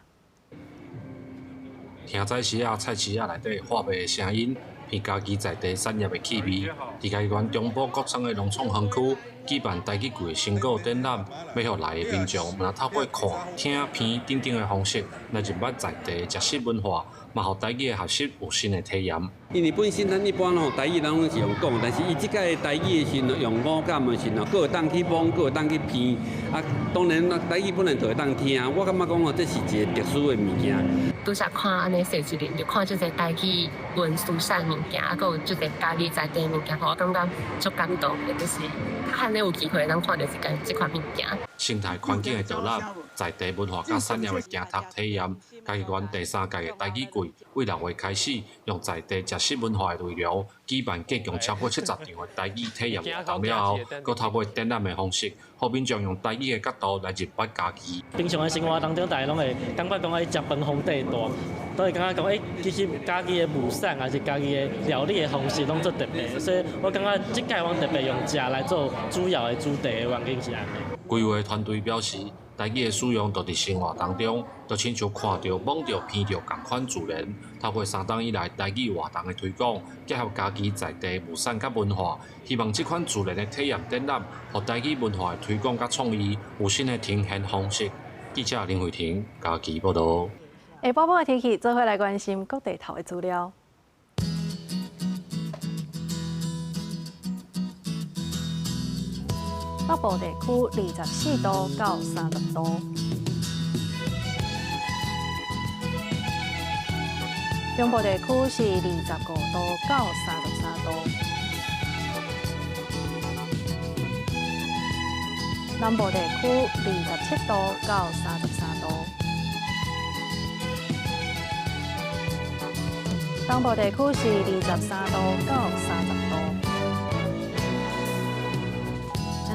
听菜市仔、菜市仔内底话卖的声音，闻家己在地产业的气味。伫家己县中部各村的农创园区举办台语季的成果展览，要互来的民众能透过看、听、闻等等的方式来入捌在地的食食文化。嘛，互台语的学习有新的体验。因为本身咱一般吼台语咱拢是用讲，但是伊即个台语的时候用五感的时候，佫会当去摸，佫会当去闻。啊，当然台语本来就会当听，我感觉讲哦，这是一个特殊的物件。拄则看安尼设置里，就看即个台语文书产物件，啊，佫有即个家己在地物件，我感觉足感动的，就是较罕有机会当看到即款物件。生态环境的导览，在地文化甲产业的行读体验。家己县第3届的台语季，为6月开始，用在地食食文化的内容，举办计共超过70场的台语体验活动了后，佮透过展览的方式，互民众用台语的角度来入捌家己。平常的生活当中，大家拢会感觉讲食饭皇帝大，都会感觉讲其实家己的物产还是家己的料理的方式拢做特别，所以我感觉即届我特别用食来做主要的主题的原因是安尼。规划团队表示，台语的使用就伫生活当中，就亲像看到、摸到、闻到同款自然。透过3档以来台语活动的推广，结合家己在地物产甲文化，希望这款自然的体验展览，互台语文化的推广甲创意有新的呈现方式。记者林慧婷，家己报道。下晡晡的天气，做伙来关心各地头的资料。北部地区24度到30度，中部地区是25度到33度，南部地区27度到33度，东部地区是23度到30度。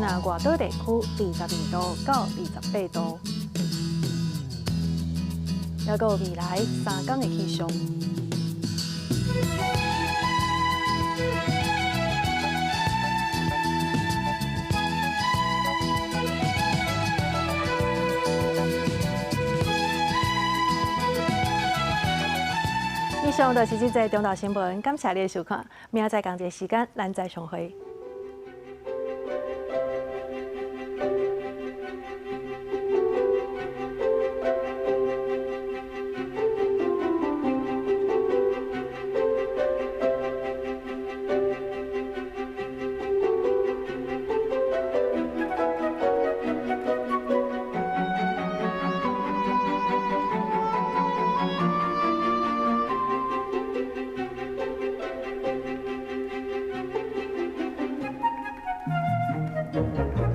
那外岛地区22度到28度，还有未来3天的气象。以上就是这则中岛新闻，感谢你的收看。明仔载同一时间，咱再相会。Thank you.